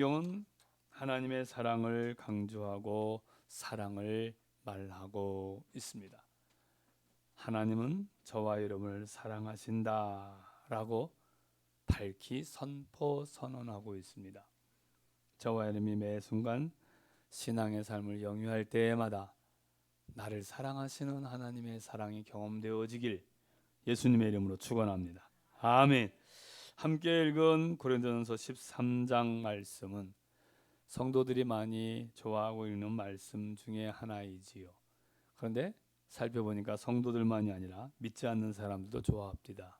성경은 하나님의 사랑을 강조하고 사랑을 말하고 있습니다. 하나님은 저와 여러분을 사랑하신다라고 밝히 선언하고 있습니다. 저와 여러분이 매 순간 신앙의 삶을 영위할 때마다 나를 사랑하시는 하나님의 사랑이 경험되어지길 예수님의 이름으로 축원합니다. 아멘. 함께 읽은 고린도전서 13장 말씀은 성도들이 많이 좋아하고 있는 말씀 중에 하나이지요. 그런데 살펴보니까 성도들만이 아니라 믿지 않는 사람들도 좋아합니다.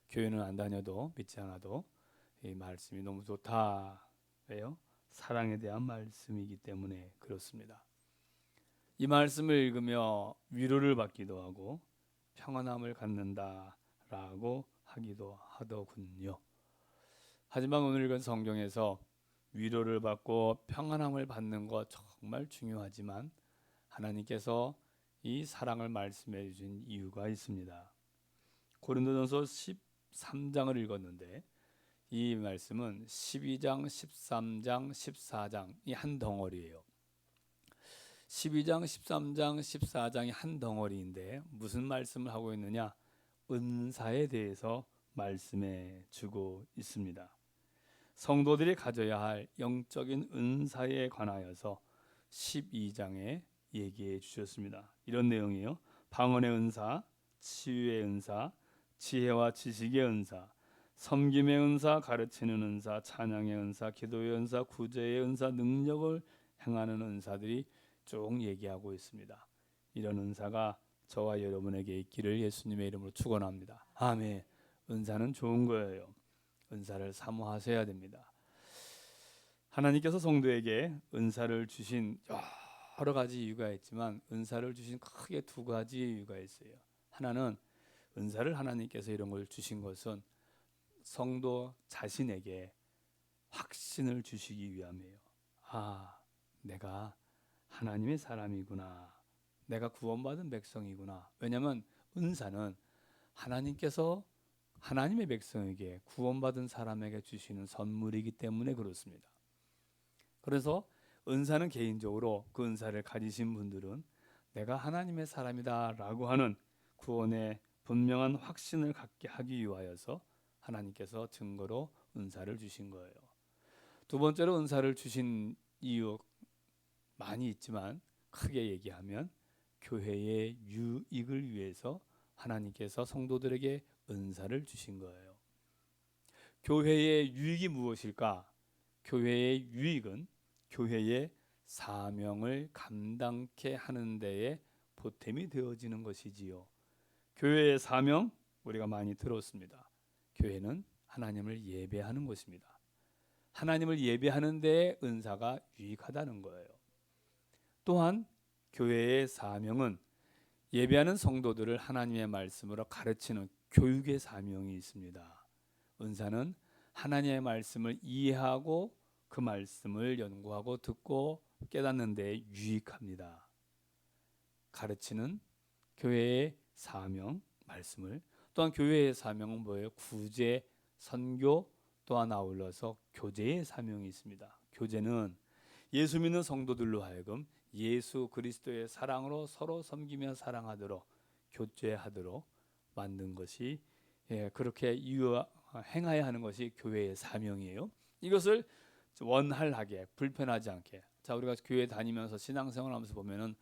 교회는 안 다녀도 믿지 않아도 이 말씀이 너무 좋다. 왜요? 사랑에 대한 말씀이기 때문에 그렇습니다. 이 말씀을 읽으며 위로를 받기도 하고 평안함을 갖는다라고 하기도 하더군요. 하지만 오늘 읽은 성경에서 위로를 받고 평안함을 받는 것 정말 중요하지만 하나님께서 이 사랑을 말씀해 주신 이유가 있습니다. 고린도전서 13장을 읽었는데 이 말씀은 12장, 13장, 14장 이 한 덩어리예요. 12장, 13장, 14장이 한 덩어리인데 무슨 말씀을 하고 있느냐? 은사에 대해서 말씀해 주고 있습니다. 성도들이 가져야 할 영적인 은사에 관하여서 12장에 얘기해 주셨습니다. 이런 내용이에요. 방언의 은사, 치유의 은사, 지혜와 지식의 은사, 섬김의 은사, 가르치는 은사, 찬양의 은사, 기도의 은사, 구제의 은사, 능력을 행하는 은사들이 쭉 얘기하고 있습니다. 이런 은사가 저와 여러분에게 있기를 예수님의 이름으로 축원합니다. 아멘. 은사는 좋은 거예요. 은사를 사모하셔야 됩니다. 하나님께서 성도에게 은사를 주신 여러 가지 이유가 있지만 은사를 주신 크게 두 가지 이유가 있어요. 하나는 은사를 하나님께서 이런 걸 주신 것은 성도 자신에게 확신을 주시기 위함이에요. 내가 하나님의 사람이구나. 내가 구원받은 백성이구나. 왜냐하면 은사는 하나님께서 하나님의 백성에게 구원받은 사람에게 주시는 선물이기 때문에 그렇습니다. 그래서 은사는 개인적으로 그 은사를 가지신 분들은 내가 하나님의 사람이다 라고 하는 구원의 분명한 확신을 갖게 하기 위하여서 하나님께서 증거로 은사를 주신 거예요. 두 번째로 은사를 주신 이유 많이 있지만 크게 얘기하면 교회의 유익을 위해서 하나님께서 성도들에게 은사를 주신 거예요. 교회의 유익이 무엇일까? 교회의 유익은 교회의 사명을 감당케 하는 데에 보탬이 되어지는 것이지요. 교회의 사명 우리가 많이 들었습니다. 교회는 하나님을 예배하는 것입니다. 하나님을 예배하는 데에 은사가 유익하다는 거예요. 또한 교회의 사명은 예배하는 성도들을 하나님의 말씀으로 가르치는 교육의 사명이 있습니다. 은사는 하나님의 말씀을 이해하고 그 말씀을 연구하고 듣고 깨닫는 데 유익합니다. 가르치는 교회의 사명, 말씀을 또한 교회의 사명은 뭐예요? 구제, 선교 또한 아울러서 교제의 사명이 있습니다. 교제는 예수 믿는 성도들로 하여금 예수 그리스도의 사랑으로 서로 섬기며 사랑하도록 교제하도록 만든 것이 그렇게 행하여야 하는 것이 교회의 사명이에요. 이것을 원활하게 불편하지 않게 우리가 교회 다니면서 신앙생활하면서 보면은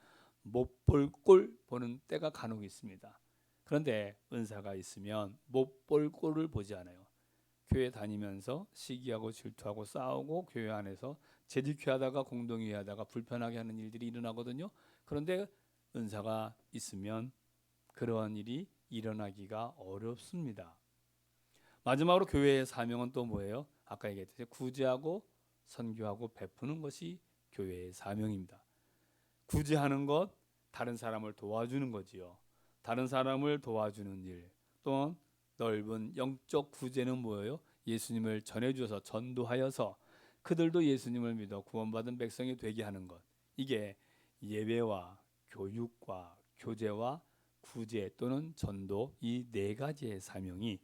못 볼 꼴 보는 때가 간혹 있습니다. 그런데 은사가 있으면 못 볼 꼴을 보지 않아요. 교회 다니면서 시기하고 질투하고 싸우고 교회 안에서 재직회하다가 공동회하다가 불편하게 하는 일들이 일어나거든요. 그런데 은사가 있으면 그러한 일이 일어나기가 어렵습니다. 마지막으로 교회의 사명은 또 뭐예요? 아까 얘기했듯이 구제하고 선교하고 베푸는 것이 교회의 사명입니다. 구제하는 것, 다른 사람을 도와주는 거지요. 다른 사람을 도와주는 일. 또한 넓은 영적 구제는 뭐예요? 예수님을 전해주어서 전도하여서 그들도 예수님을 믿어 구원받은 백성이 되게 하는 것. 이게 예배와 교육과 교제와 구제 또는 전도 이 네 가지의 사명이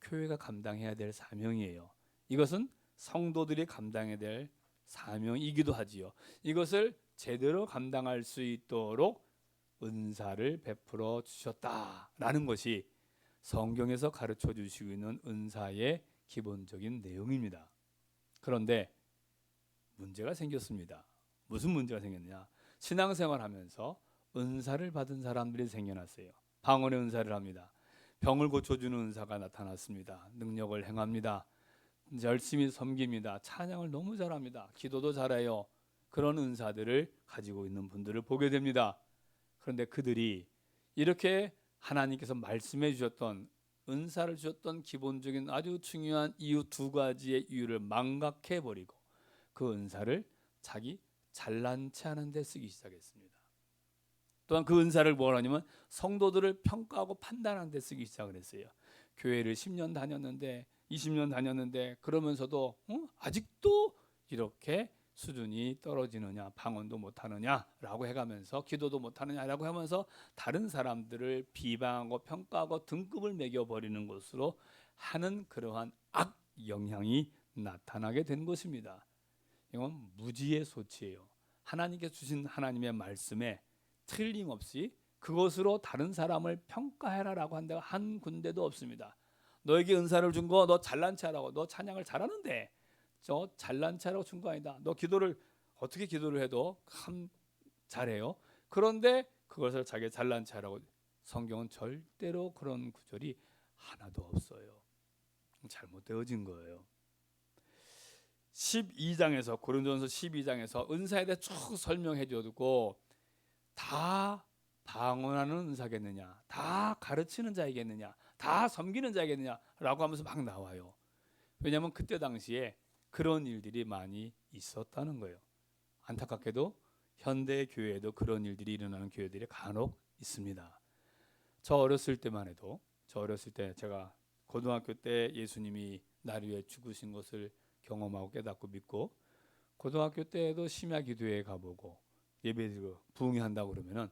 교회가 감당해야 될 사명이에요. 이것은 성도들이 감당해야 될 사명이기도 하지요. 이것을 제대로 감당할 수 있도록 은사를 베풀어 주셨다라는 것이 성경에서 가르쳐 주시고 있는 은사의 기본적인 내용입니다. 그런데 문제가 생겼습니다. 무슨 문제가 생겼냐? 신앙생활하면서 은사를 받은 사람들이 생겨났어요. 방언의 은사를 합니다. 병을 고쳐주는 은사가 나타났습니다. 능력을 행합니다. 열심히 섬깁니다. 찬양을 너무 잘합니다. 기도도 잘해요. 그런 은사들을 가지고 있는 분들을 보게 됩니다. 그런데 그들이 이렇게 하나님께서 말씀해 주셨던 은사를 주셨던 기본적인 아주 중요한 이유 두 가지의 이유를 망각해 버리고 그 은사를 자기 잘난 체 하는 데 쓰기 시작했습니다. 또한 그 은사를 뭘 하냐면 성도들을 평가하고 판단하는 데 쓰기 시작을 했어요. 교회를 10년 다녔는데 20년 다녔는데 그러면서도 아직도 이렇게 수준이 떨어지느냐, 방언도 못하느냐라고 해가면서 기도도 못하느냐라고 하면서 다른 사람들을 비방하고 평가하고 등급을 매겨버리는 것으로 하는 그러한 악 영향이 나타나게 된 것입니다. 이건 무지의 소치예요. 하나님께 주신 하나님의 말씀에 틀림없이 그것으로 다른 사람을 평가해라라고 한 데가 한 군데도 없습니다. 너에게 은사를 준 거 너 잘난 체하라고, 너 찬양을 잘하는데 저 잘난 체하라고 준 거 아니다. 너 기도를 어떻게 기도를 해도 참 잘해요. 그런데 그것을 자기 잘난 체하라고, 성경은 절대로 그런 구절이 하나도 없어요. 잘못되어진 거예요. 12장에서 고린도전서 12장에서 은사에 대해 쭉 설명해 주고 다 방언하는 은사겠느냐, 다 가르치는 자이겠느냐, 다 섬기는 자이겠느냐라고 하면서 막 나와요. 왜냐하면 그때 당시에 그런 일들이 많이 있었다는 거예요. 안타깝게도 현대 교회에도 그런 일들이 일어나는 교회들이 간혹 있습니다. 저 어렸을 때만 해도, 저 어렸을 때 제가 고등학교 때 예수님이 나를 위해 죽으신 것을 경험하고 깨닫고 믿고, 고등학교 때에도 심야 기도회에 가보고 예배드리고 부흥한다고 그러면은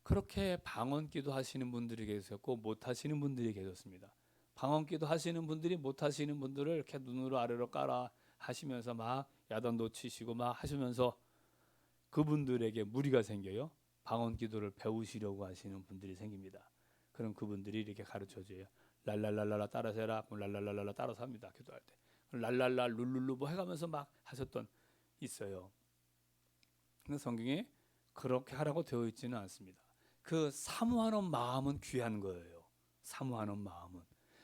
그렇게 방언기도 하시는 분들이 계셨고 못 하시는 분들이 계셨습니다. 방언기도 하시는 분들이 못 하시는 분들을 이렇게 눈으로 아래로 깔아 하시면서 막 야단도 치시고 막 하시면서 그분들에게 무리가 생겨요. 방언기도를 배우시려고 하시는 분들이 생깁니다. 그럼 그분들이 이렇게 가르쳐줘요. 랄랄랄라 따라서 해라. 랄랄랄라 따라서 합니다. 기도할 때. 랄랄라 룰룰루 뭐 해가면서 막 하셨던 있어요. 근데 성경에 그렇게 하라고 되어 있지는 않습니다. 그 사모하는 마음은 귀한 거예요. 사모하는 마음은.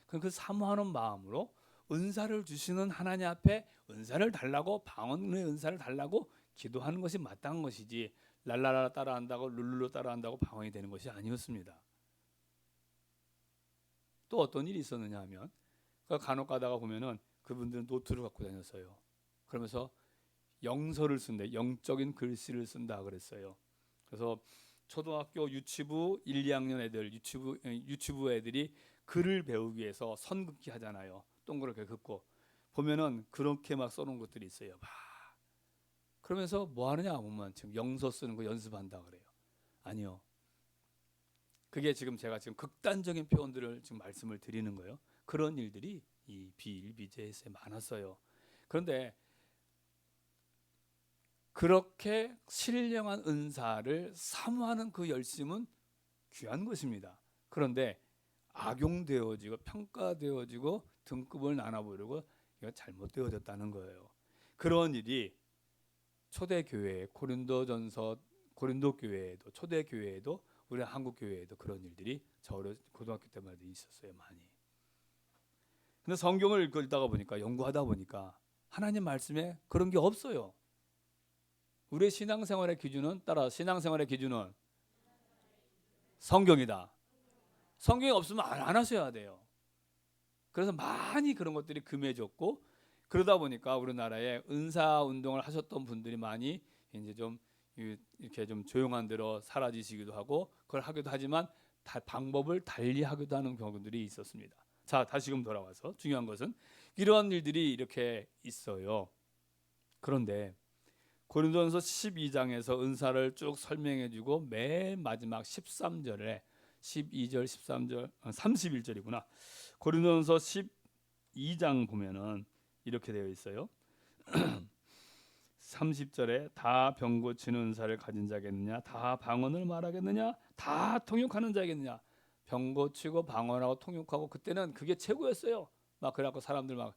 그 사모하는 마음으로 은사를 주시는 하나님 앞에 은사를 달라고, 방언의 은사를 달라고 기도하는 것이 마땅한 것이지, 랄랄라 따라한다고 룰룰루 따라한다고 방언이 되는 것이 아니었습니다. 또 어떤 일이 있었느냐 하면 간혹 가다가 보면은 그분들은 노트를 갖고 다녔어요. 그러면서 영서를 쓴다, 영적인 글씨를 쓴다 그랬어요. 그래서 초등학교 유치부 1, 2학년 애들, 유치부 애들이 글을 배우기 위해서 선긋기 하잖아요. 동그랗게 긋고 보면은 그렇게 막 써놓은 것들이 있어요. 막 그러면서 뭐 하느냐 보면 지금 영서 쓰는 거 연습한다 그래요. 아니요. 그게 지금 제가 지금 극단적인 표현들을 지금 말씀을 드리는 거예요. 그런 일들이 이 비일비재에서 많았어요. 그런데 그렇게 신령한 은사를 사모하는 그 열심은 귀한 것입니다. 그런데 악용되어지고 평가되어지고 등급을 나눠버리고 이거 잘못되어졌다는 거예요. 그런 일이 초대교회, 고린도 교회에도, 초대교회에도, 우리 한국 교회에도 그런 일들이 저 고등학교 때마다 있었어요. 많이. 근데 성경을 읽다가 보니까, 연구하다 보니까 하나님 말씀에 그런 게 없어요. 우리의 신앙생활의 기준은, 따라 신앙생활의 기준은 성경이다. 성경이 없으면 안 하셔야 돼요. 그래서 많이 그런 것들이 금해졌고, 그러다 보니까 우리나라에 은사 운동을 하셨던 분들이 많이 이제 좀 이렇게 좀 조용한 대로 사라지시기도 하고, 그걸 하기도 하지만 방법을 달리 하기도 하는 경우들이 있었습니다. 자, 다시금 돌아와서 중요한 것은 이러한 일들이 이렇게 있어요. 그런데 고린도전서 12장에서 은사를 쭉 설명해주고 맨 마지막 13절에 12절, 13절, 31절이구나. 고린도전서 12장 보면은 이렇게 되어 있어요. 30절에 다 병 고치는 은사를 가진 자겠느냐, 다 방언을 말하겠느냐, 다 통역하는 자겠느냐. 병 고치고 방언하고 통역하고, 그때는 그게 최고였어요. 막 그래갖고 사람들 막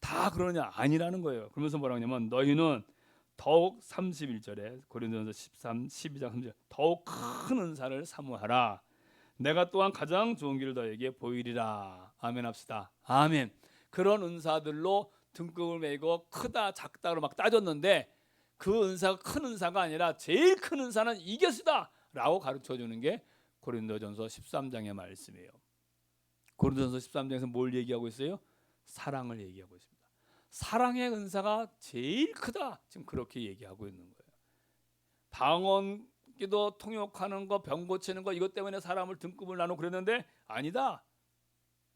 다 그러냐, 아니라는 거예요. 그러면서 뭐라고 하냐면 너희는 더욱 31절에 고린도전서 12장 3절 더욱 큰 은사를 사모하라. 내가 또한 가장 좋은 길을 너에게 보이리라. 아멘 합시다. 아멘. 그런 은사들로 등급을 매고 크다 작다로 막 따졌는데, 그 은사가 큰 은사가 아니라 제일 큰 은사는 이것이다 라고 가르쳐주는 게 고린도전서 13장의 말씀이에요. 고린도전서 13장에서 뭘 얘기하고 있어요? 사랑을 얘기하고 있습니다. 사랑의 은사가 제일 크다, 지금 그렇게 얘기하고 있는 거예요. 방언 기도, 통역하는 거, 병 고치는 거, 이것 때문에 사람을 등급을 나누고 그랬는데 아니다.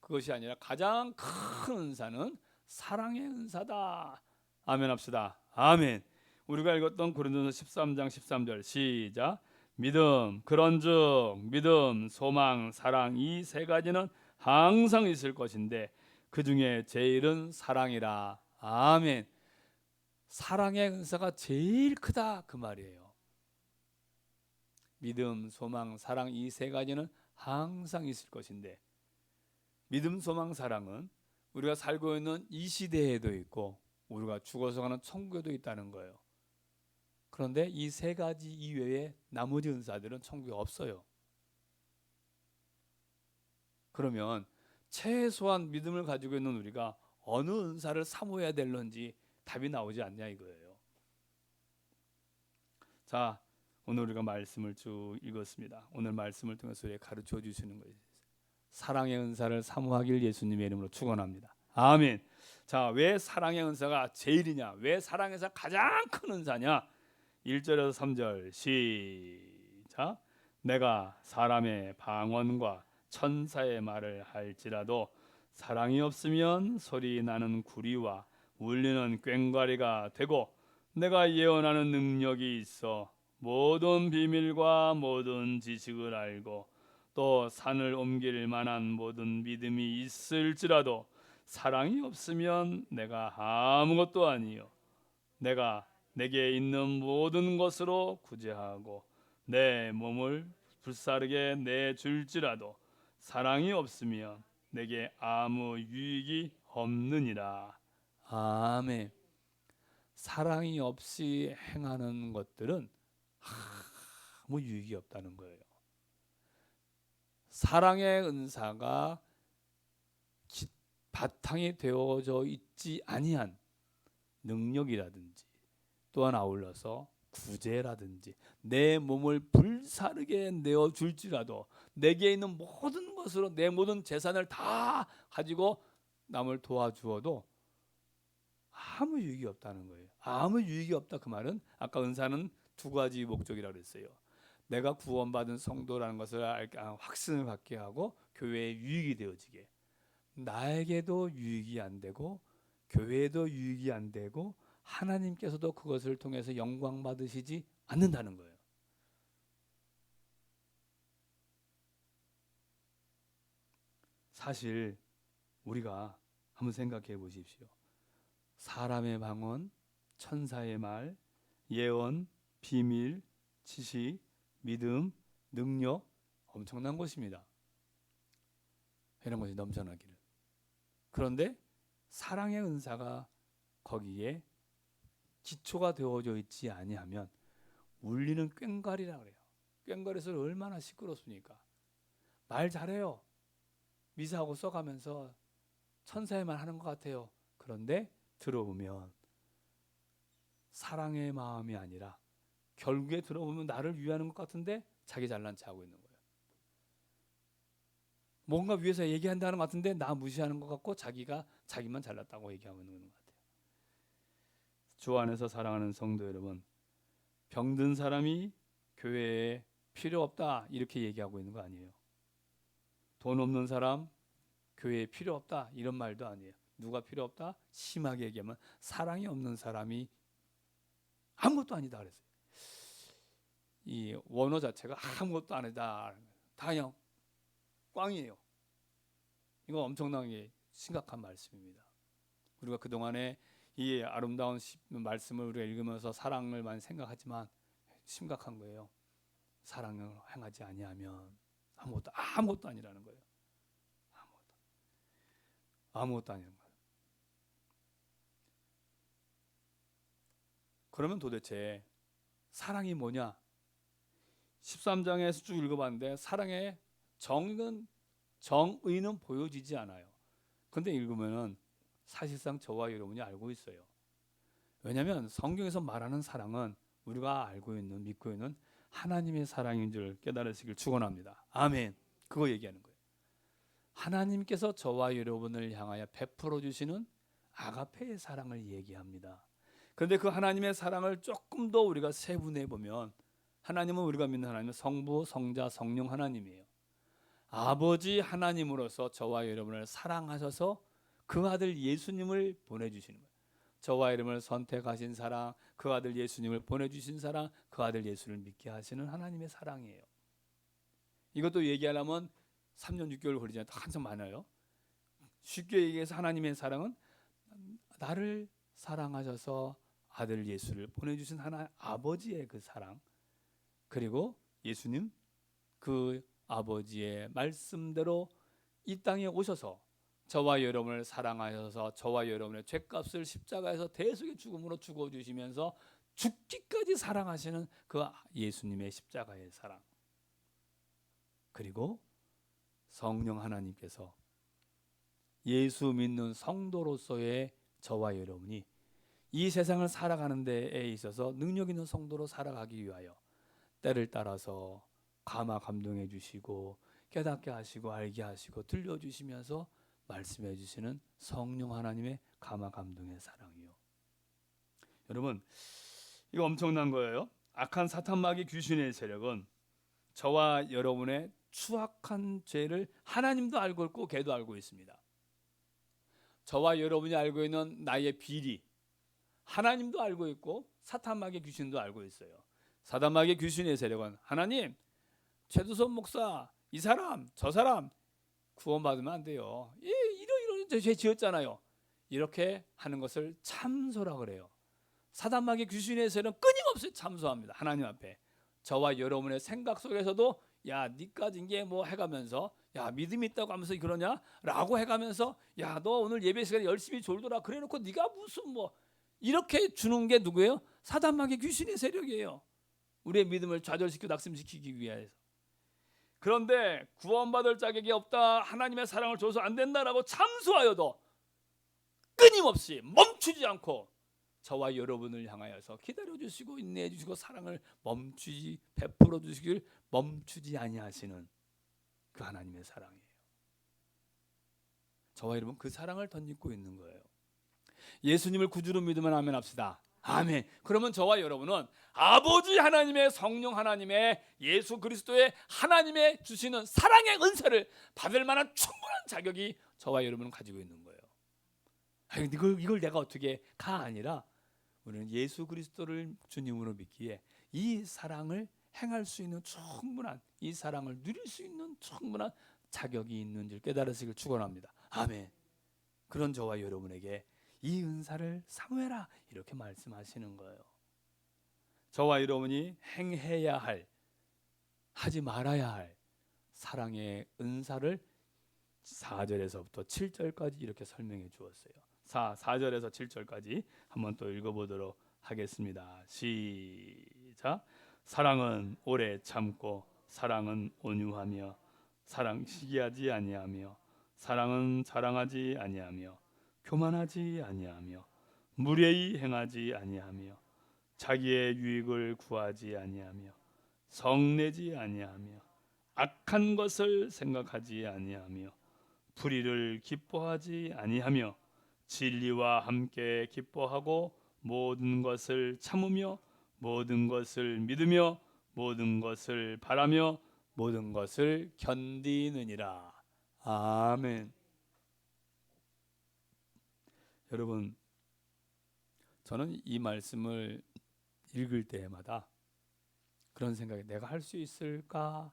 그것이 아니라 가장 큰 은사는 사랑의 은사다. 아멘 합시다. 아멘. 우리가 읽었던 고린도서 13장 13절 시작. 믿음, 그런즉 믿음, 소망, 사랑, 이 세 가지는 항상 있을 것인데 그 중에 제일은 사랑이라. 아멘. 사랑의 은사가 제일 크다 그 말이에요. 믿음, 소망, 사랑, 이 세 가지는 항상 있을 것인데, 믿음, 소망, 사랑은 우리가 살고 있는 이 시대에도 있고 우리가 죽어서 가는 천국에도 있다는 거예요. 그런데 이 세 가지 이외에 나머지 은사들은 천국에 없어요. 그러면 최소한 믿음을 가지고 있는 우리가 어느 은사를 사모해야 될런지 답이 나오지 않냐 이거예요. 자, 오늘 우리가 말씀을 쭉 읽었습니다. 오늘 말씀을 통해서 우리에게 가르쳐 주시는 거예요. 사랑의 은사를 사모하길 예수님의 이름으로 축원합니다. 아멘. 자, 왜 사랑의 은사가 제일이냐? 왜 사랑에서 가장 큰 은사냐? 1절에서 3절 시작. 내가 사람의 방언과 천사의 말을 할지라도 사랑이 없으면 소리 나는 구리와 울리는 꽹과리가 되고, 내가 예언하는 능력이 있어 모든 비밀과 모든 지식을 알고 또 산을 옮길 만한 모든 믿음이 있을지라도 사랑이 없으면 내가 아무것도 아니요. 내가 내게 있는 모든 것으로 구제하고 내 몸을 불사르게 내줄지라도 사랑이 없으면 내게 아무 유익이 없느니라. 아멘. 사랑이 없이 행하는 것들은 아무 유익이 없다는 거예요. 사랑의 은사가 바탕이 되어져 있지 아니한 능력이라든지, 또한 아울러서 구제라든지, 내 몸을 불사르게 내어줄지라도, 내게 있는 모든 것으로 내 모든 재산을 다 가지고 남을 도와주어도 아무 유익이 없다는 거예요. 아무 유익이 없다 그 말은, 아까 은사는 두 가지 목적이라고 그랬어요. 내가 구원받은 성도라는 것을 확신을 갖게 하고 교회에 유익이 되어지게, 나에게도 유익이 안 되고 교회에도 유익이 안 되고 하나님께서도 그것을 통해서 영광 받으시지 않는다는 거예요. 사실 우리가 한번 생각해 보십시오. 사람의 방언, 천사의 말, 예언, 비밀, 지식, 믿음, 능력, 엄청난 것입니다. 이런 것이 넘쳐나기를. 그런데 사랑의 은사가 거기에 기초가 되어져 있지 아니하면 울리는 꽹과리라 그래요. 꽹과리 소리 얼마나 시끄럽습니까? 말 잘해요. 미사하고 써가면서 천사의 말 하는 것 같아요. 그런데 들어보면 사랑의 마음이 아니라 결국에 들어보면 나를 위하는 것 같은데 자기 잘난 체 하고 있는 거예요. 뭔가 위해서 얘기한다는 것 같은데 나 무시하는 것 같고 자기만 잘났다고 얘기하고 있는 것 같아요. 주 안에서 사랑하는 성도 여러분, 병든 사람이 교회에 필요 없다 이렇게 얘기하고 있는 거 아니에요. 돈 없는 사람 교회에 필요 없다 이런 말도 아니에요. 누가 필요 없다? 심하게 얘기하면 사랑이 없는 사람이 아무것도 아니다 그랬어요. 이 원어 자체가 아무것도 아니다. 다 그냥 꽝이에요. 이거 엄청나게 심각한 말씀입니다. 우리가 그동안에 이 아름다운 말씀을 우리가 읽으면서 사랑을만 생각하지만 심각한 거예요. 사랑을 행하지 아니하면 아무것도 아니라는 거예요. 아무것도 아니라는 거예요. 그러면 도대체 사랑이 뭐냐? 13장에서 쭉 읽어봤는데 사랑의 정의는 보여지지 않아요. 근데 읽으면은 사실상 저와 여러분이 알고 있어요. 왜냐하면 성경에서 말하는 사랑은 우리가 알고 있는, 믿고 있는 하나님의 사랑인 줄 깨달으시길 축원합니다. 아멘. 그거 얘기하는 거예요. 하나님께서 저와 여러분을 향하여 베풀어 주시는 아가페의 사랑을 얘기합니다. 그런데 그 하나님의 사랑을 조금 더 우리가 세분해 보면 하나님은, 우리가 믿는 하나님은 성부, 성자, 성령 하나님이에요. 아버지 하나님으로서 저와 여러분을 사랑하셔서 그 아들 예수님을 보내주시는 거예요. 저와 여러분을 선택하신 사랑, 그 아들 예수님을 보내주신 사랑, 그 아들 예수를 믿게 하시는 하나님의 사랑이에요. 이것도 얘기하려면 3년 6개월 걸리잖아요. 한참 많아요. 쉽게 얘기해서 하나님의 사랑은 나를 사랑하셔서 아들 예수를 보내주신 하나님 아버지의 그 사랑, 그리고 예수님 그 아버지의 말씀대로 이 땅에 오셔서 저와 여러분을 사랑하셔서 저와 여러분의 죄값을 십자가에서 대속의 죽음으로 죽어주시면서 죽기까지 사랑하시는 그 예수님의 십자가의 사랑, 그리고 성령 하나님께서 예수 믿는 성도로서의 저와 여러분이 이 세상을 살아가는 데에 있어서 능력 있는 성도로 살아가기 위하여 때를 따라서 감화 감동해 주시고 깨닫게 하시고 알게 하시고 들려주시면서 말씀해 주시는 성령 하나님의 감화 감동의 사랑이요. 여러분, 이거 엄청난 거예요. 악한 사탄 마귀 귀신의 세력은 저와 여러분의 추악한 죄를 하나님도 알고 있고 걔도 알고 있습니다. 저와 여러분이 알고 있는 나의 비리 하나님도 알고 있고 사탄 마귀 귀신도 알고 있어요. 사탄 마귀 귀신의 세력은 하나님, 최두선 목사 이 사람 저 사람 구원받으면 안 돼요. 이런 죄 지었잖아요. 이렇게 하는 것을 참소라 그래요. 사탄 마귀 귀신의 세력은 끊임없이 참소합니다. 하나님 앞에. 저와 여러분의 생각 속에서도 야, 니까진 게 뭐 해가면서 야, 믿음이 있다고 하면서 그러냐? 라고 해가면서 야, 너 오늘 예배 시간에 열심히 졸더라. 그래놓고 네가 무슨 뭐 이렇게 주는 게 누구예요? 사탄 마귀 귀신의 세력이에요. 우리의 믿음을 좌절시키고 낙심시키기 위해서. 그런데 구원받을 자격이 없다, 하나님의 사랑을 줘서 안 된다라고 참소하여도 끊임없이 멈추지 않고 저와 여러분을 향하여서 기다려주시고 인내해주시고 사랑을 베풀어 주시길 멈추지 아니하시는 그 하나님의 사랑이에요. 저와 여러분 그 사랑을 덧입고 있는 거예요. 예수님을 구주로 믿으면 아멘 합시다. 아멘. 그러면 저와 여러분은 아버지 하나님의 성령 하나님의 예수 그리스도의 하나님의 주시는 사랑의 은사를 받을 만한 충분한 자격이 저와 여러분은 가지고 있는 거예요. 이걸 내가 어떻게 가 아니라 우리는 예수 그리스도를 주님으로 믿기에 이 사랑을 행할 수 있는 충분한, 이 사랑을 누릴 수 있는 충분한 자격이 있는 줄 깨달으시길 축원합니다. 아멘. 그런 저와 여러분에게 이 은사를 사모해라 이렇게 말씀하시는 거예요. 저와 여러분이 행해야 할, 하지 말아야 할 사랑의 은사를 4절에서부터 7절까지 이렇게 설명해 주었어요. 4절에서 7절까지 한번 또 읽어보도록 하겠습니다. 시작. 사랑은 오래 참고 사랑은 온유하며 사랑 시기하지 아니하며 사랑은 자랑하지 아니하며 교만하지 아니하며 무례히 행하지 아니하며 자기의 유익을 구하지 아니하며 성내지 아니하며 악한 것을 생각하지 아니하며 불의를 기뻐하지 아니하며 진리와 함께 기뻐하고 모든 것을 참으며 모든 것을 믿으며 모든 것을 바라며 모든 것을 견디느니라. 아멘. 여러분, 저는 이 말씀을 읽을 때마다 그런 생각이, 내가 할 수 있을까?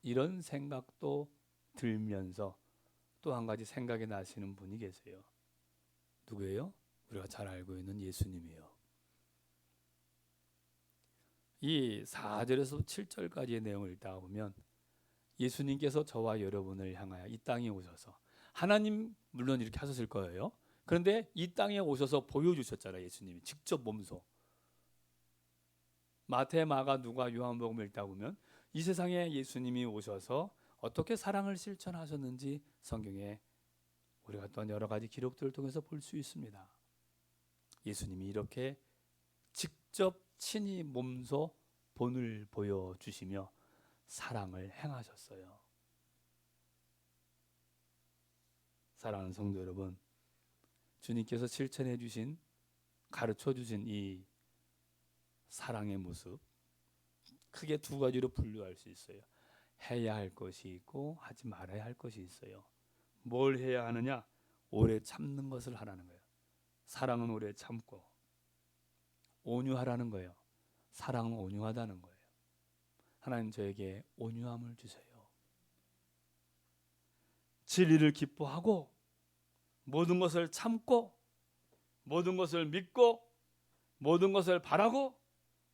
이런 생각도 들면서 또 한 가지 생각이 나시는 분이 계세요. 누구예요? 우리가 잘 알고 있는 예수님이요. 이 4절에서 7절까지의 내용을 읽다 보면 예수님께서 저와 여러분을 향하여 이 땅에 오셔서, 하나님 물론 이렇게 하셨을 거예요. 그런데 이 땅에 오셔서 보여주셨잖아요. 예수님이 직접 몸소. 마태, 마가, 누가, 요한복음을 읽다 보면 이 세상에 예수님이 오셔서 어떻게 사랑을 실천하셨는지 성경에 우리가 또한 여러 가지 기록들을 통해서 볼 수 있습니다. 예수님이 이렇게 직접 친히 몸소 본을 보여주시며 사랑을 행하셨어요. 사랑하는 성도 여러분, 주님께서 실천해 주신, 가르쳐 주신 이 사랑의 모습, 크게 두 가지로 분류할 수 있어요. 해야 할 것이 있고 하지 말아야 할 것이 있어요. 뭘 해야 하느냐? 오래 참는 것을 하라는 거예요. 사랑은 오래 참고, 온유하라는 거예요. 사랑은 온유하다는 거예요. 하나님 저에게 온유함을 주세요. 진리를 기뻐하고, 모든 것을 참고, 모든 것을 믿고, 모든 것을 바라고,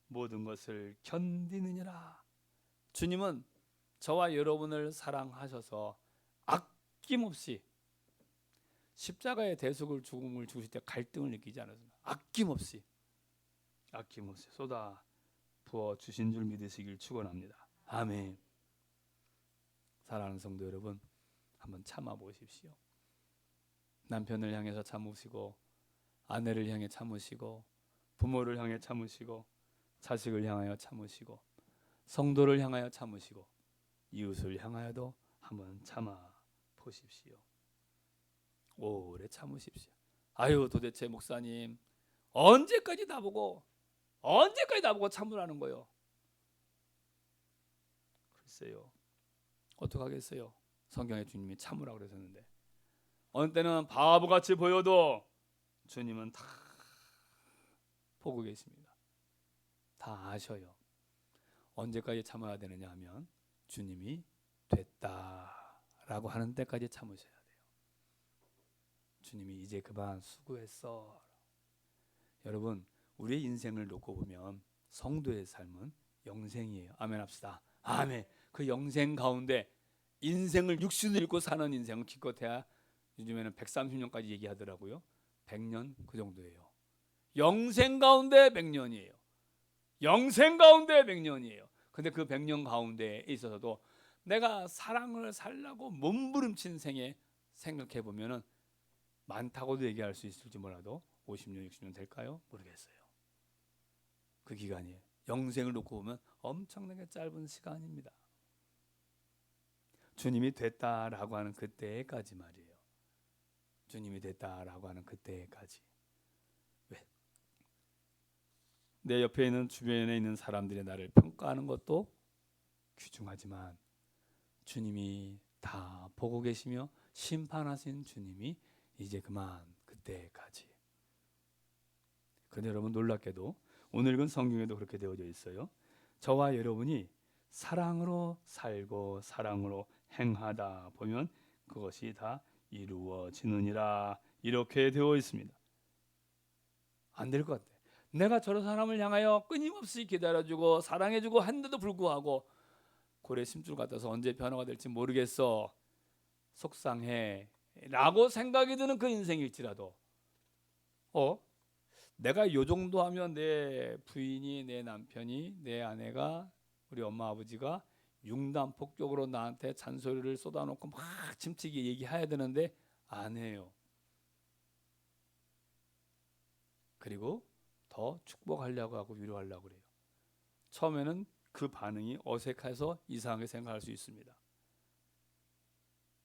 모든 것을 견디느니라. 주님은 저와 여러분을 사랑하셔서 아낌없이 십자가의 대속을, 죽음을 주실 때 갈등을 느끼지 않았습니다. 아낌없이 쏟아 부어 주신 줄 믿으시길 축원합니다. 아멘. 사랑하는 성도 여러분, 한번 참아 보십시오. 남편을 향해서 참으시고, 아내를 향해 참으시고, 부모를 향해 참으시고, 자식을 향하여 참으시고, 성도를 향하여 참으시고, 이웃을 향하여도 한번 참아 보십시오. 오래 참으십시오. 아유, 도대체 목사님 언제까지 나보고 참으라는 거요? 글쎄요, 어떡하겠어요. 성경에 주님이 참으라고 그러셨는데, 어느 때는 바보같이 보여도 주님은 다 보고 계십니다. 다 아셔요. 언제까지 참아야 되느냐 하면 주님이 됐다라고 하는 때까지 참으셔야 돼요. 주님이 이제 그만 수고했어. 여러분, 우리의 인생을 놓고 보면 성도의 삶은 영생이에요. 아멘 합시다. 아멘. 그 영생 가운데 인생을 육신을 잃고 사는 인생은 기껏해야 요즘에는 130년까지 얘기하더라고요. 100년 그 정도예요. 영생 가운데 100년이에요. 영생 가운데 100년이에요. 근데 그 100년 가운데에 있어서도 내가 사랑을 살라고 몸부림친 생에 생각해 보면은 많다고도 얘기할 수 있을지 몰라도 50년, 60년 될까요? 모르겠어요. 그 기간이에요. 영생을 놓고 보면 엄청나게 짧은 시간입니다. 주님이 됐다라고 하는 그때까지 말이에요. 주님이 됐다라고 하는 그때까지. 왜? 내 옆에 있는 주변에 있는 사람들이 나를 평가하는 것도 귀중하지만 주님이 다 보고 계시며 심판하신 주님이 이제 그만 그때까지. 그런데 여러분, 놀랍게도 오늘 읽은 성경에도 그렇게 되어져 있어요. 저와 여러분이 사랑으로 살고 사랑으로 행하다 보면 그것이 다 이루어지느니라, 이렇게 되어 있습니다. 안 될 것 같아. 내가 저런 사람을 향하여 끊임없이 기다려주고 사랑해주고 했는데도 불구하고 고래 심줄 같아서 언제 변화가 될지 모르겠어, 속상해 라고 생각이 드는 그 인생일지라도, 내가 요 정도 하면 내 부인이, 내 남편이, 내 아내가, 우리 엄마 아버지가 융단폭격으로 나한테 잔소리를 쏟아놓고 막 침튀게 얘기해야 되는데 안 해요. 그리고 더 축복하려고 하고 위로하려고 그래요. 처음에는 그 반응이 어색해서 이상하게 생각할 수 있습니다.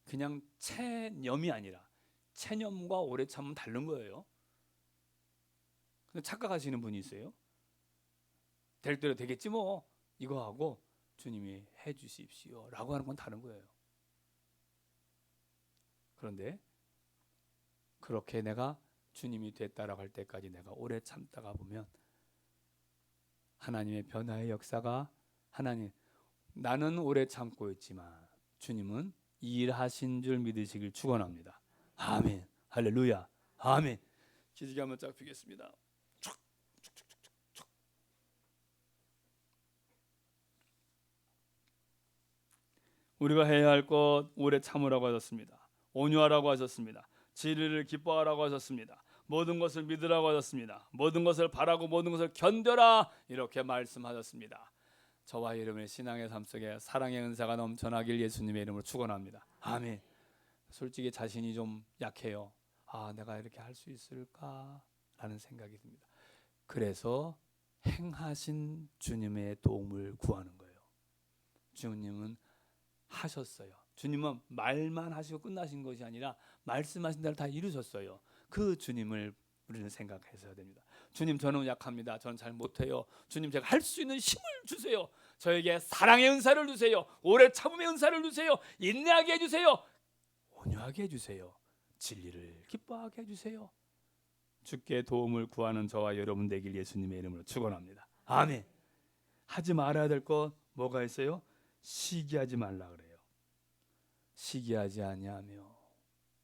그냥 체념이 아니라 체념과 오래 참으면 다른 거예요. 근데 착각하시는 분이 있어요. 될 대로 되겠지 뭐, 이거 하고 주님이 해주십시오 라고 하는 건 다른 거예요. 그런데 그렇게 내가 주님이 됐다라고 할 때까지 내가 오래 참다가 보면 하나님의 변화의 역사가, 나는 오래 참고 있지만 주님은 일하신 줄 믿으시길 축원합니다. 아멘. 할렐루야. 아멘. 기지개 한번 쫙 펴겠습니다. 우리가 해야 할 것 오래 참으라고 하셨습니다. 온유하라고 하셨습니다. 진리를 기뻐하라고 하셨습니다. 모든 것을 믿으라고 하셨습니다. 모든 것을 바라고 모든 것을 견뎌라 이렇게 말씀하셨습니다. 저와 여러분의 신앙의 삶 속에 사랑의 은사가 넘쳐나길 예수님의 이름으로 축원합니다. 아멘. 솔직히 자신이 좀 약해요. 내가 이렇게 할 수 있을까라는 생각이 듭니다. 그래서 행하신 주님의 도움을 구하는 거예요. 주님은 하셨어요. 주님은 말만 하시고 끝나신 것이 아니라 말씀하신 대로 다 이루셨어요. 그 주님을 우리는 생각해서야 됩니다. 주님, 저는 약합니다. 저는 잘 못해요. 주님, 제가 할 수 있는 힘을 주세요. 저에게 사랑의 은사를 주세요. 오래 참음의 은사를 주세요. 인내하게 해주세요. 온유하게 해주세요. 진리를 기뻐하게 해주세요. 주께 도움을 구하는 저와 여러분 되길 예수님의 이름으로 축원합니다. 아멘. 하지 말아야 될 것 뭐가 있어요? 시기하지 말라 그래요. 시기하지 아니하며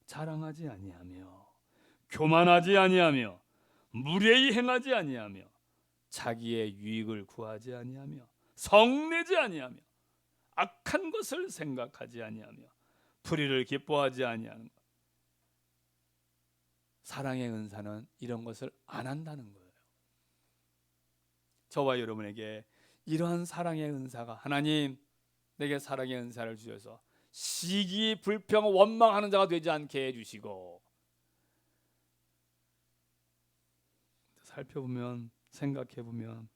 자랑하지 아니하며 교만하지 아니하며 무례히 행하지 아니하며 자기의 유익을 구하지 아니하며 성내지 아니하며 악한 것을 생각하지 아니하며 불의를 기뻐하지 아니하는 것. 사랑의 은사는 이런 것을 안 한다는 거예요. 저와 여러분에게 이러한 사랑의 은사가, 하나님 내게 사랑의 은사를 주셔서 시기 불평 원망하는 자가 되지 않게 해주시고, 살펴보면 생각해보면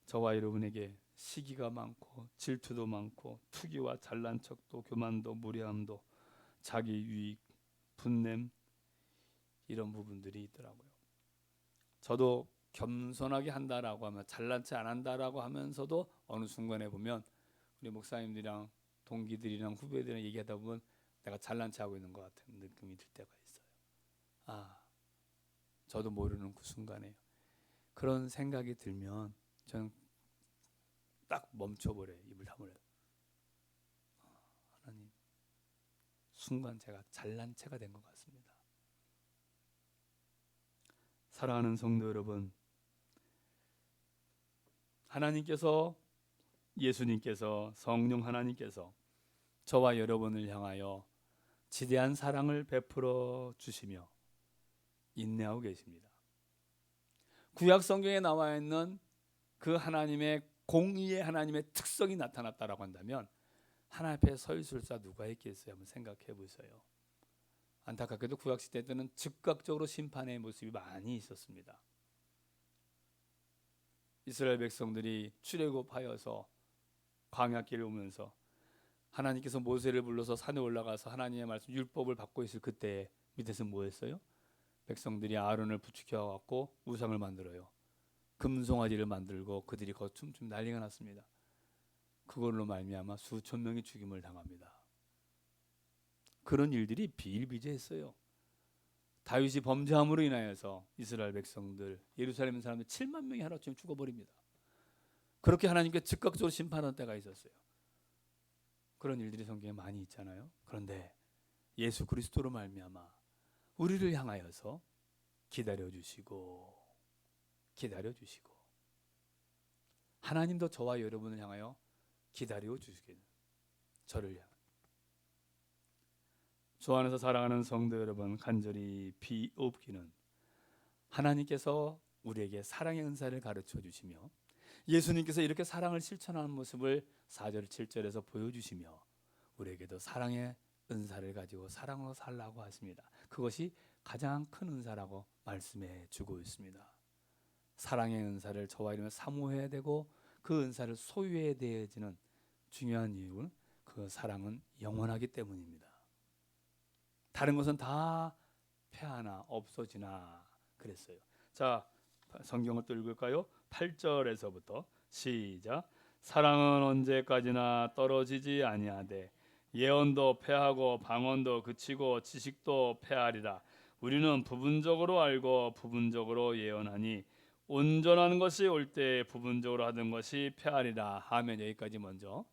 저와 여러분에게 시기가 많고 질투도 많고 투기와 잘난 척도 교만도 무례함도 자기 유익 분냄 이런 부분들이 있더라고요. 저도 겸손하게 한다라고 하면 잘난 체 안 한다라고 하면서도 어느 순간에 보면 우리 목사님들이랑 동기들이랑 후배들이랑 얘기하다 보면 내가 잘난 체 하고 있는 것 같은 느낌이 들 때가 있어요. 저도 모르는 그 순간에 그런 생각이 들면 저는 딱 멈춰버려요. 입을 다물어요. 하나님, 순간 제가 잘난 체가 된 것 같습니다. 사랑하는 성도 여러분, 하나님께서, 예수님께서, 성령 하나님께서 저와 여러분을 향하여 지대한 사랑을 베풀어 주시며 인내하고 계십니다. 구약 성경에 나와 있는 그 하나님의 공의의 하나님의 특성이 나타났다라고 한다면 하나님 앞에 서 있을 자 누가 있겠어요? 한번 생각해 보세요. 안타깝게도 구약 시대 때는 즉각적으로 심판의 모습이 많이 있었습니다. 이스라엘 백성들이 출애굽하여서 광야길을 오면서 하나님께서 모세를 불러서 산에 올라가서 하나님의 말씀 율법을 받고 있을 그때 밑에서 뭐 했어요? 백성들이 아론을 부축해 갖고 우상을 만들어요. 금송아지를 만들고 그들이 거 춤춤 난리가 났습니다. 그걸로 말미암아 수천 명이 죽임을 당합니다. 그런 일들이 비일비재했어요. 다윗이 범죄함으로 인하여서 이스라엘 백성들, 예루살렘 사람들 7만 명이 하루아침에 죽어버립니다. 그렇게 하나님께 즉각적으로 심판하는 때가 있었어요. 그런 일들이 성경에 많이 있잖아요. 그런데 예수 그리스도로 말미암아 우리를 향하여서 기다려주시고 하나님도 저와 여러분을 향하여 기다려주시겠는 저를 향해. 주 안에서 사랑하는 성도 여러분, 간절히 비옵기는 하나님께서 우리에게 사랑의 은사를 가르쳐 주시며 예수님께서 이렇게 사랑을 실천하는 모습을 4절 7절에서 보여주시며 우리에게도 사랑의 은사를 가지고 사랑으로 살라고 하십니다. 그것이 가장 큰 은사라고 말씀해 주고 있습니다. 사랑의 은사를 저와 여러분 사모해야 되고 그 은사를 소유해야 되어지는 중요한 이유는 그 사랑은 영원하기 때문입니다. 다른 것은 다 패하나 없어지나 그랬어요. 자, 성경을 또 읽을까요? 8절에서부터 시작. 사랑은 언제까지나 떨어지지 아니하되 예언도 패하고 방언도 그치고 지식도 패하리라. 우리는 부분적으로 알고 부분적으로 예언하니 온전한 것이 올 때 부분적으로 하던 것이 패하리라. 하면 여기까지 먼저.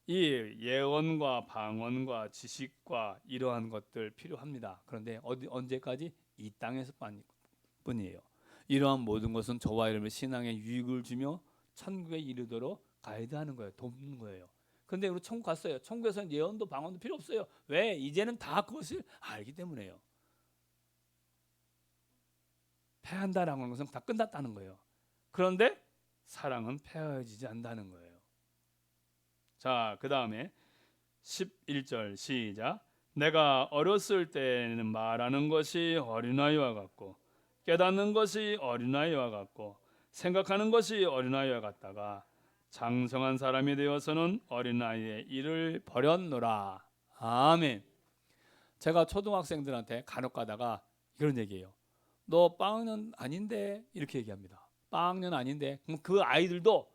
이 예언과 방언과 지식과 이러한 것들 필요합니다. 그런데 언제까지? 이 땅에서만 뿐이에요. 이러한 모든 것은 저와 여러분의 신앙에 유익을 주며 천국에 이르도록 가이드하는 거예요. 돕는 거예요. 근데 우리 천국 갔어요. 천국에서는 예언도 방언도 필요 없어요. 왜? 이제는 다 그것을 알기 때문에요. 패한다라는 것은 다 끝났다는 거예요. 그런데 사랑은 패해지지 않는다는 거예요. 자, 그 다음에 11절 시작. 내가 어렸을 때는 말하는 것이 어린아이와 같고 깨닫는 것이 어린아이와 같고 생각하는 것이 어린아이와 같다가 장성한 사람이 되어서는 어린아이의 일을 버렸노라. 아멘. 제가 초등학생들한테 간혹 가다가 이런 얘기해요. 너 빵은 아닌데 이렇게 얘기합니다. 빵은 아닌데. 그럼 그 아이들도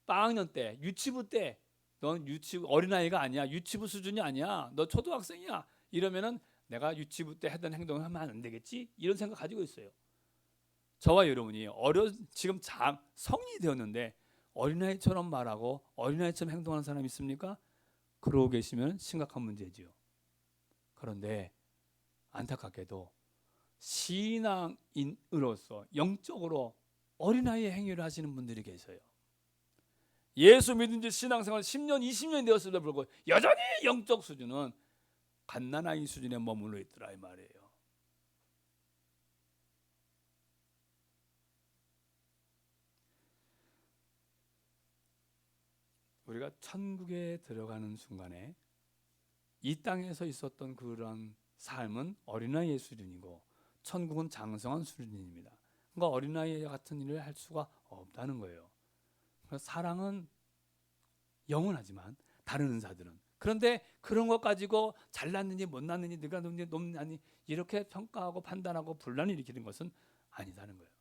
빵학년 때, 유치부 때, 넌 유치부 어린아이가 아니야. 유치부 수준이 아니야. 너 초등학생이야. 이러면은 내가 유치부 때 하던 행동을 하면 안 되겠지? 이런 생각 가지고 있어요. 저와 여러분이 지금 성인이 되었는데 어린아이처럼 말하고 어린아이처럼 행동하는 사람이 있습니까? 그러고 계시면 심각한 문제지요. 그런데 안타깝게도 신앙인으로서 영적으로 어린아이의 행위를 하시는 분들이 계세요. 예수 믿은 지 신앙생활 10년, 20년이 되었음에도 불구하고 여전히 영적 수준은 갓난아이 수준에 머물러 있더라 이 말이에요. 우리가 천국에 들어가는 순간에 이 땅에서 있었던 그런 삶은 어린아이의 수준이고 천국은 장성한 수준입니다. 그러니까 어린아이 같은 일을 할 수가 없다는 거예요. 사랑은 영원하지만 다른 은사들은 그런데 그런 것 가지고 잘났느니 못났느니 네가 높느니 이렇게 평가하고 판단하고 분란을 일으키는 것은 아니다는 거예요.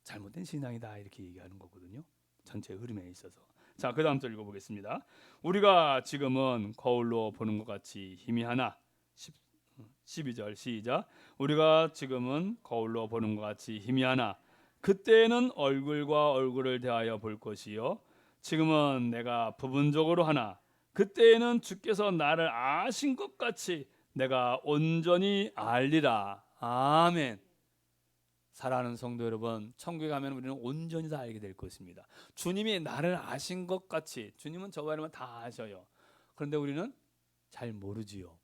잘못된 신앙이다 이렇게 얘기하는 거거든요. 전체 흐름에 있어서. 자, 그 다음 절 읽어보겠습니다. 우리가 지금은 거울로 보는 것 같이 희미하나 12절 시작. 우리가 지금은 거울로 보는 것 같이 희미하나 그때는 얼굴과 얼굴을 대하여 볼 것이요 지금은 내가 부분적으로 하나 그때에는 주께서 나를 아신 것 같이 내가 온전히 알리라. 아멘. 사랑하는 성도 여러분, 천국에 가면 우리는 온전히 다 알게 될 것입니다. 주님이 나를 아신 것 같이, 주님은 저와 여러분 다 아셔요. 그런데 우리는 잘 모르지요.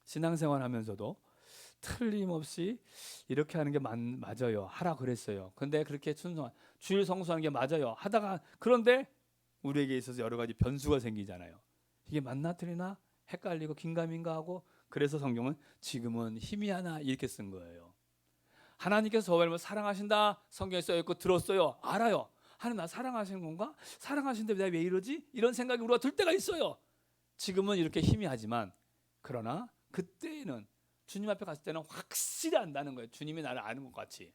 신앙생활 하면서도 틀림없이 이렇게 하는 게 맞아요. 하라 그랬어요. 근데 그렇게 주일 성수하는 게 맞아요. 하다가 그런데 우리에게 있어서 여러 가지 변수가 생기잖아요. 이게 맞나 틀리나 헷갈리고 긴가민가 하고 그래서 성경은 지금은 희미하나 이렇게 쓴 거예요. 하나님께서 저와 여러분을 사랑하신다 성경에 써있고 들었어요. 알아요. 하나님 나 사랑하시는 건가? 사랑하시는데 내가 왜 이러지? 이런 생각이 우리가 들 때가 있어요. 지금은 이렇게 희미하지만 그러나 그때는 주님 앞에 갔을 때는 확실히 안다는 거예요. 주님이 나를 아는 것 같이.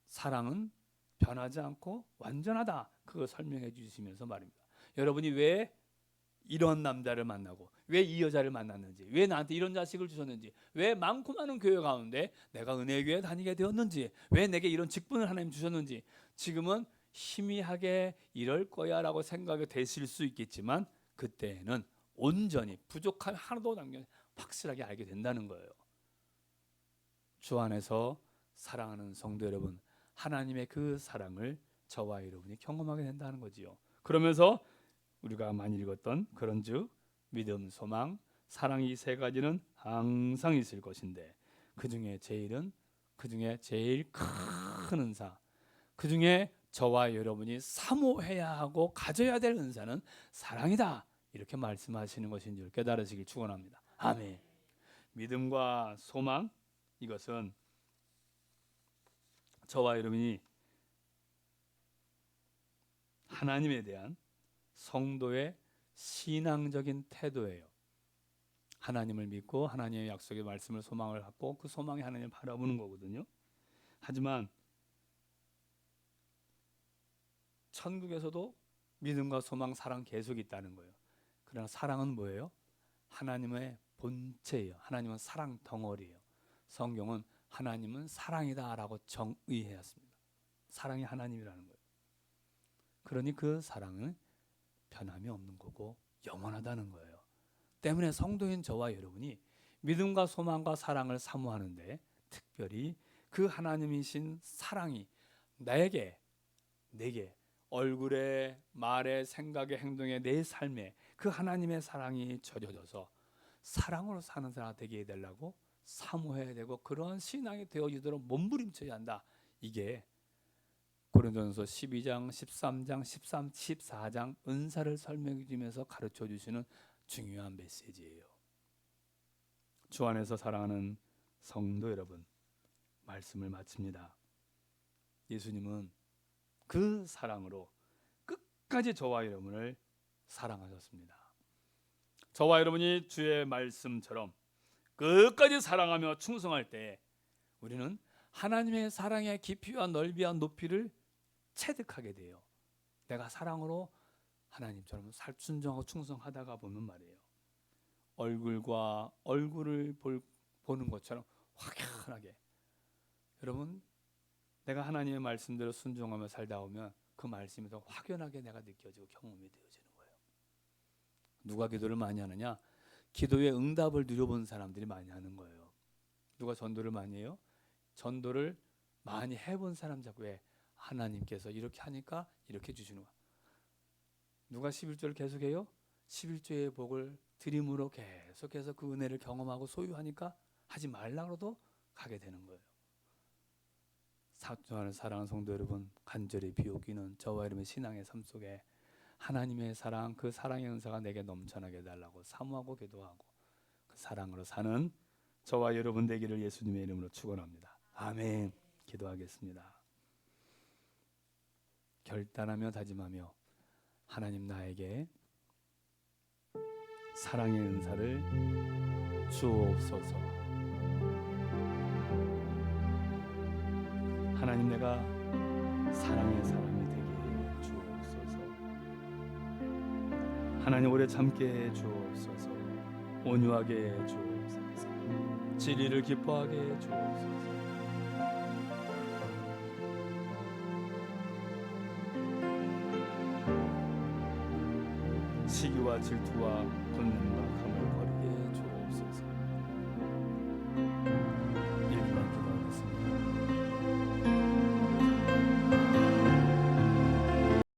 사랑은 변하지 않고 완전하다. 그거 설명해 주시면서 말입니다. 여러분이 왜 이런 남자를 만나고 왜 이 여자를 만났는지, 왜 나한테 이런 자식을 주셨는지, 왜 많고 많은 교회 가운데 내가 은혜교회 다니게 되었는지, 왜 내게 이런 직분을 하나님 주셨는지 지금은 희미하게 이럴 거야 라고 생각이 되실 수 있겠지만 그때는 온전히 부족함 하나도 남겨 확실하게 알게 된다는 거예요. 주 안에서 사랑하는 성도 여러분, 하나님의 그 사랑을 저와 여러분이 경험하게 된다는 거지요. 그러면서 우리가 많이 읽었던 그런즉 믿음, 소망, 사랑 이 세 가지는 항상 있을 것인데 그중에 제일 큰 은사, 그중에 저와 여러분이 사모해야 하고 가져야 될 은사는 사랑이다. 이렇게 말씀하시는 것인 줄 깨달으시길 축원합니다. 아멘. 믿음과 소망 이것은 저와 여러분이 하나님에 대한 성도의 신앙적인 태도예요. 하나님을 믿고 하나님의 약속의 말씀을 소망을 갖고 그 소망이 하나님을 바라보는 거거든요. 하지만 천국에서도 믿음과 소망, 사랑 계속 있다는 거예요. 그러나 사랑은 뭐예요? 하나님의 본체예요. 하나님은 사랑 덩어리예요. 성경은 하나님은 사랑이다라고 정의해왔습니다. 사랑이 하나님이라는 거예요. 그러니 그 사랑은 변함이 없는 거고 영원하다는 거예요. 때문에 성도인 저와 여러분이 믿음과 소망과 사랑을 사모하는데 특별히 그 하나님이신 사랑이 내게 얼굴에, 말에, 생각에, 행동에, 내 삶에 그 하나님의 사랑이 젖어져서 사랑으로 사는 사람 되게 해달라고 사모해야 되고, 그런 신앙이 되어지도록 몸부림쳐야 한다. 이게 고린도전서 12장, 13장, 14장 은사를 설명해 주면서 가르쳐 주시는 중요한 메시지예요. 주 안에서 사랑하는 성도 여러분, 말씀을 마칩니다. 예수님은 그 사랑으로 끝까지 저와 여러분을 사랑하셨습니다. 저와 여러분이 주의 말씀처럼 끝까지 사랑하며 충성할 때 우리는 하나님의 사랑의 깊이와 넓이와 높이를 체득하게 돼요. 내가 사랑으로 하나님처럼 순종하고 충성하다가 보면 말이에요, 얼굴과 얼굴을 보는 것처럼 확연하게, 여러분 내가 하나님의 말씀대로 순종하며 살다 보면 그 말씀이 더 확연하게 내가 느껴지고 경험이 되어지는 거예요. 누가 기도를 많이 하느냐? 기도의 응답을 누려본 사람들이 많이 하는 거예요. 누가 전도를 많이 해요? 전도를 많이 해본 사람 자꾸 해. 하나님께서 이렇게 하니까 이렇게 주시는 거야. 누가 11조를 계속해요? 11조의 복을 드림으로 계속해서 그 은혜를 경험하고 소유하니까 하지 말라고 해도 가게 되는 거예요. 사랑하는 성도 여러분, 간절히 비우기는 저와 여러분의 신앙의 삶 속에 하나님의 사랑, 그 사랑의 은사가 내게 넘쳐나게 해달라고 사모하고 기도하고 그 사랑으로 사는 저와 여러분 되기를 예수님의 이름으로 축원합니다. 아멘. 기도하겠습니다. 결단하며 다짐하며 하나님 나에게 사랑의 은사를 주옵소서. 하나님, 내가 사랑의 사람이 되게 주옵소서. 하나님, 오래 참게 해 주옵소서. 온유하게 해 주옵소서. 진리를 기뻐하게 해 주옵소서. 시기와 질투와 권능과 감을